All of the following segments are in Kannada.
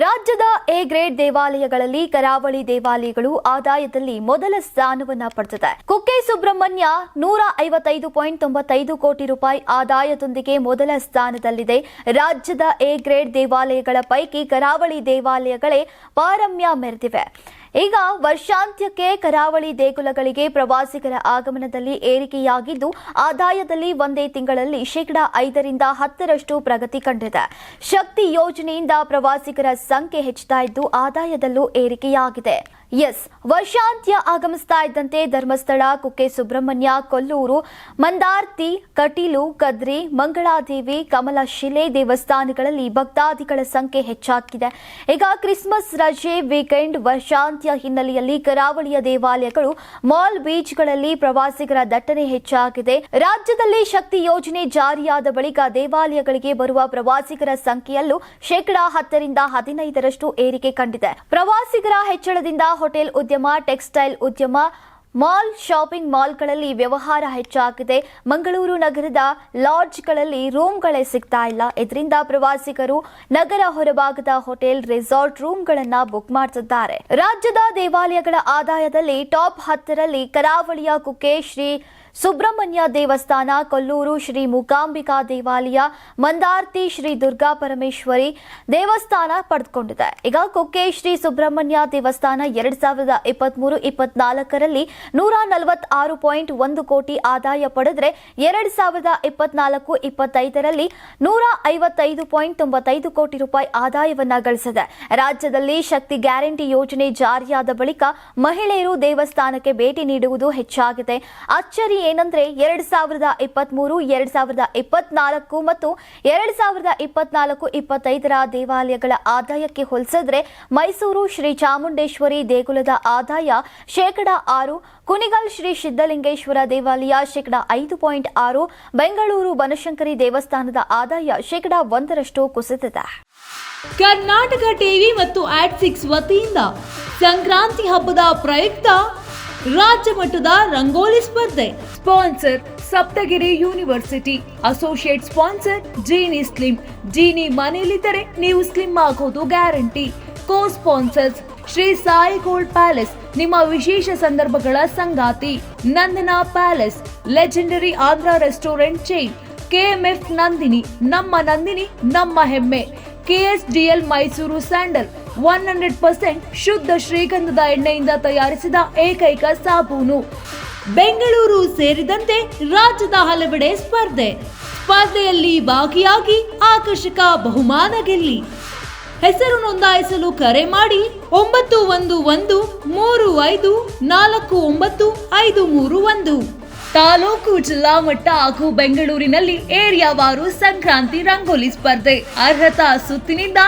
ರಾಜ್ಯದ ಎ ಗ್ರೇಡ್ ದೇವಾಲಯಗಳಲ್ಲಿ ಕರಾವಳಿ ದೇವಾಲಯಗಳು ಆದಾಯದಲ್ಲಿ ಮೊದಲ ಸ್ಥಾನವನ್ನ ಪಡೆದಿದೆ. ಕುಕ್ಕೆ ಸುಬ್ರಹ್ಮಣ್ಯ 155.95 ಕೋಟಿ ರೂಪಾಯಿ ಆದಾಯದೊಂದಿಗೆ ಮೊದಲ ಸ್ಥಾನದಲ್ಲಿದೆ. ರಾಜ್ಯದ ಎ ಗ್ರೇಡ್ ದೇವಾಲಯಗಳ ಪೈಕಿ ಕರಾವಳಿ ದೇವಾಲಯಗಳೇ ಪಾರಮ್ಯ ಮೆರೆದಿವೆ. ಈಗ ವರ್ಷಾಂತ್ಯಕ್ಕೆ ಕರಾವಳಿ ದೇಗುಲಗಳಿಗೆ ಪ್ರವಾಸಿಗರ ಆಗಮನದಲ್ಲಿ ಏರಿಕೆಯಾಗಿದ್ದು, ಆದಾಯದಲ್ಲಿ ಒಂದೇ ತಿಂಗಳಲ್ಲಿ 5% 10% ಪ್ರಗತಿ ಕಂಡಿದೆ. ಶಕ್ತಿ ಯೋಜನೆಯಿಂದ ಪ್ರವಾಸಿಗರ ಸಂಖ್ಯೆ ಹೆಚ್ಚುತ್ತಾ ಇದ್ದು, ಆದಾಯದಲ್ಲೂ ಏರಿಕೆಯಾಗಿದೆ. ವರ್ಷಾಂತ್ಯ ಆಗಮಿಸ್ತಾ ಇದ್ದಂತೆ ಧರ್ಮಸ್ಥಳ, ಕುಕ್ಕೆ ಸುಬ್ರಹ್ಮಣ್ಯ, ಕೊಲ್ಲೂರು, ಮಂದಾರ್ತಿ, ಕಟೀಲು, ಕದ್ರಿ, ಮಂಗಳಾದೇವಿ, ಕಮಲಶಿಲೆ ದೇವಸ್ಥಾನಗಳಲ್ಲಿ ಭಕ್ತಾದಿಗಳ ಸಂಖ್ಯೆ ಹೆಚ್ಚಾಗಿದೆ. ಈಗ ಕ್ರಿಸ್ಮಸ್ ರಜೆ ವೀಕೆಂಡ್ ವರ್ಷಾಂತ್ಯ ಹಿನ್ನೆಲೆಯಲ್ಲಿ ಕರಾವಳಿಯ ದೇವಾಲಯಗಳು, ಮಾಲ್, ಬೀಚ್ಗಳಲ್ಲಿ ಪ್ರವಾಸಿಗರ ದಟ್ಟಣೆ ಹೆಚ್ಚಾಗಿದೆ. ರಾಜ್ಯದಲ್ಲಿ ಶಕ್ತಿ ಯೋಜನೆ ಜಾರಿಯಾದ ಬಳಿಕ ದೇವಾಲಯಗಳಿಗೆ ಬರುವ ಪ್ರವಾಸಿಗರ ಸಂಖ್ಯೆಯಲ್ಲೂ 10% 15% ಏರಿಕೆ ಕಂಡಿದೆ. ಪ್ರವಾಸಿಗರ ಹೆಚ್ಚಳದಿಂದ ಹೋಟೆಲ್ ಉದ್ಯಮ, ಟೆಕ್ಸ್ಟೈಲ್ ಉದ್ಯಮ, ಮಾಲ್, ಶಾಪಿಂಗ್ ಮಾಲ್ಗಳಲ್ಲಿ ವ್ಯವಹಾರ ಹೆಚ್ಚಾಗಿದೆ. ಮಂಗಳೂರು ನಗರದ ಲಾಡ್ಜ್ಗಳಲ್ಲಿ ರೂಮ್ಗಳೇ ಸಿಗ್ತಾ ಇಲ್ಲ. ಇದರಿಂದ ಪ್ರವಾಸಿಗರು ನಗರ ಹೊರಭಾಗದ ಹೋಟೆಲ್, ರೆಸಾರ್ಟ್ ರೂಮ್ಗಳನ್ನ ಬುಕ್ ಮಾಡ್ತಿದ್ದಾರೆ. ರಾಜ್ಯದ ದೇವಾಲಯಗಳ ಆದಾಯದಲ್ಲಿ ಟಾಪ್ 10ರಲ್ಲಿ ಕರಾವಳಿಯ ಕುಕ್ಕೆ ಶ್ರೀ ಸುಬ್ರಹ್ಮಣ್ಯ ದೇವಸ್ಥಾನ, ಕೊಲ್ಲೂರು ಶ್ರೀ ಮೂಕಾಂಬಿಕಾ ದೇವಾಲಯ, ಮಂದಾರ್ತಿ ಶ್ರೀ ದುರ್ಗಾ ಪರಮೇಶ್ವರಿ ದೇವಸ್ಥಾನ ಪಡೆದುಕೊಂಡಿದೆ. ಈಗ ಕುಕ್ಕೆ ಶ್ರೀ ಸುಬ್ರಹ್ಮಣ್ಯ ದೇವಸ್ಥಾನ 2023-24ರಲ್ಲಿ 146.1 ಕೋಟಿ ಆದಾಯ ಪಡೆದರೆ 2024-25ರಲ್ಲಿ 155.95 ಕೋಟಿ ರೂಪಾಯಿ ಆದಾಯವನ್ನ ಗಳಿಸಿದೆ. ರಾಜ್ಯದಲ್ಲಿ ಶಕ್ತಿ ಗ್ಯಾರಂಟಿ ಯೋಜನೆ ಜಾರಿಯಾದ ಬಳಿಕ ಮಹಿಳೆಯರು ದೇವಸ್ಥಾನಕ್ಕೆ ಭೇಟಿ ನೀಡುವುದು ಹೆಚ್ಚಾಗಿದೆ. ಅಚ್ಚರಿ ಏನಂದ್ರೆ 2023, 2024 ಮತ್ತು 2024-25ರ ದೇವಾಲಯಗಳ ಆದಾಯಕ್ಕೆ ಹೋಲಿಸಿದ್ರೆ ಮೈಸೂರು ಶ್ರೀ ಚಾಮುಂಡೇಶ್ವರಿ ದೇಗುಲದ ಆದಾಯ 6%, ಕುಣಿಗಲ್ ಶ್ರೀ ಸಿದ್ದಲಿಂಗೇಶ್ವರ ದೇವಾಲಯ 5.6%, ಬೆಂಗಳೂರು ಬನಶಂಕರಿ ದೇವಸ್ಥಾನದ ಆದಾಯ 1% ಕುಸಿದಿದೆ. ಕರ್ನಾಟಕ ಟಿವಿ ಮತ್ತು ಆಟ್6 ವತಿಯಿಂದ ಸಂಕ್ರಾಂತಿ ಹಬ್ಬದ ಪ್ರಯುಕ್ತ ರಾಜ್ಯ ಮಟ್ಟದ ರಂಗೋಲಿ ಸ್ಪರ್ಧೆ. Sponsor Saptagiri university. Associate sponsor Jeeni slim. Jeeni ಮನೆಯಲ್ಲಿದ್ದರೆ ನೀವು ಸ್ಲಿಮ್ ಆಗೋದು guarantee. Co sponsors Shri Sai gold palace, ನಿಮ್ಮ ವಿಶೇಷ ಸಂದರ್ಭಗಳ ಸಂಗಾತಿ. Nandana palace, legendary Andhra restaurant chain. KMF Nandini, ನಮ್ಮ ನಂದಿನಿ ನಮ್ಮ ಹೆಮ್ಮೆ. KSDL ಮೈಸೂರು ಸ್ಯಾಂಡಲ್ 100% ಶುದ್ಧ ಶ್ರೀಗಂಧದ ಎಣ್ಣೆಯಿಂದ ತಯಾರಿಸಿದ ಏಕೈಕ ಸಾಬೂನು. ಬೆಂಗಳೂರು ಸೇರಿದಂತೆ ರಾಜ್ಯದ ಹಲವೆಡೆ ಸ್ಪರ್ಧೆಯಲ್ಲಿ ಭಾಗಿಯಾಗಿ ಆಕರ್ಷಕ ಬಹುಮಾನ ಗೆಲ್ಲಿ. ಹೆಸರು ನೋಂದಾಯಿಸಲು ಕರೆ ಮಾಡಿ 9113549531. ತಾಲೂಕು, ಜಿಲ್ಲಾ ಮಟ್ಟ ಹಾಗೂ ಬೆಂಗಳೂರಿನಲ್ಲಿ ಏರಿಯಾವಾರು ಸಂಕ್ರಾಂತಿ ರಂಗೋಲಿ ಸ್ಪರ್ಧೆ. ಅರ್ಹತಾ ಸುತ್ತಿನಿಂದ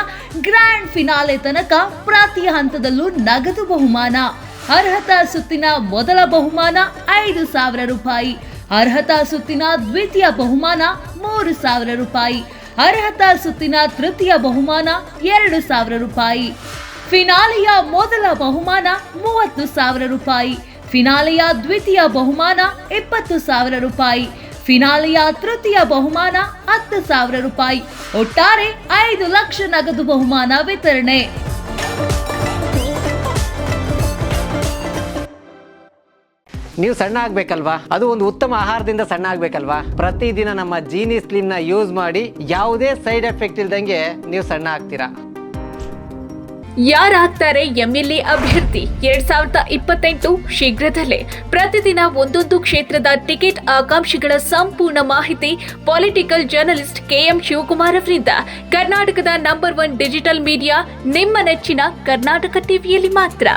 ಗ್ರ್ಯಾಂಡ್ ಫಿನಾಲೆ ತನಕ ಪ್ರತಿ ಹಂತದಲ್ಲೂ ನಗದು ಬಹುಮಾನ. ಅರ್ಹತಾ ಸುತ್ತಿನ ಮೊದಲ ಬಹುಮಾನ 5,000 ರೂಪಾಯಿ. ಅರ್ಹತಾ ಸುತ್ತಿನ ದ್ವಿತೀಯ ಬಹುಮಾನ 3,000 ರೂಪಾಯಿ. ಅರ್ಹತಾ ಸುತ್ತಿನ ತೃತೀಯ ಬಹುಮಾನ 2,000 ರೂಪಾಯಿ. ಫಿನಾಲೆಯ ಮೊದಲ ಬಹುಮಾನ 30,000 ರೂಪಾಯಿ. ಫಿನಾಲೆಯ ದ್ವಿತೀಯ ಬಹುಮಾನ 20,000 ರೂಪಾಯಿ. ಫಿನಾಲೆಯ ತೃತೀಯ ಬಹುಮಾನ 10,000 ರೂಪಾಯಿ. ಒಟ್ಟಾರೆ 5 ಲಕ್ಷ ನಗದು ಬಹುಮಾನ ವಿತರಣೆ. ನೀವು ಸಣ್ಣ ಆಗ್ಬೇಕಲ್ವಾ? ಅದು ಒಂದು ಉತ್ತಮ ಆಹಾರದಿಂದ ಸಣ್ಣ ಆಗ್ಬೇಕಲ್ವಾ? ಪ್ರತಿದಿನ ನಮ್ಮ ಜೀನಿ ಸ್ಲಿಮ್ ನ ಯೂಸ್ ಮಾಡಿ ಯಾವುದೇ ಸೈಡ್ ಎಫೆಕ್ಟ್ ಇಲ್ದಂಗೆ ನೀವು ಸಣ್ಣ ಆಗ್ತೀರಾ. ಯಾರಾಗ್ತಾರೆ MLA ಅಭ್ಯರ್ಥಿ 2028 ಶೀಘ್ರದಲ್ಲೇ. ಪ್ರತಿದಿನ ಒಂದೊಂದು ಕ್ಷೇತ್ರದ ಟಿಕೆಟ್ ಆಕಾಂಕ್ಷಿಗಳ ಸಂಪೂರ್ಣ ಮಾಹಿತಿ ಪೊಲಿಟಿಕಲ್ ಜರ್ನಲಿಸ್ಟ್ KM ಶಿವಕುಮಾರ್ ಅವರಿಂದ. ಕರ್ನಾಟಕದ ನಂಬರ್ 1 ಡಿಜಿಟಲ್ ಮೀಡಿಯಾ ನಿಮ್ಮ ನೆಚ್ಚಿನ ಕರ್ನಾಟಕ ಟಿವಿಯಲ್ಲಿ ಮಾತ್ರ.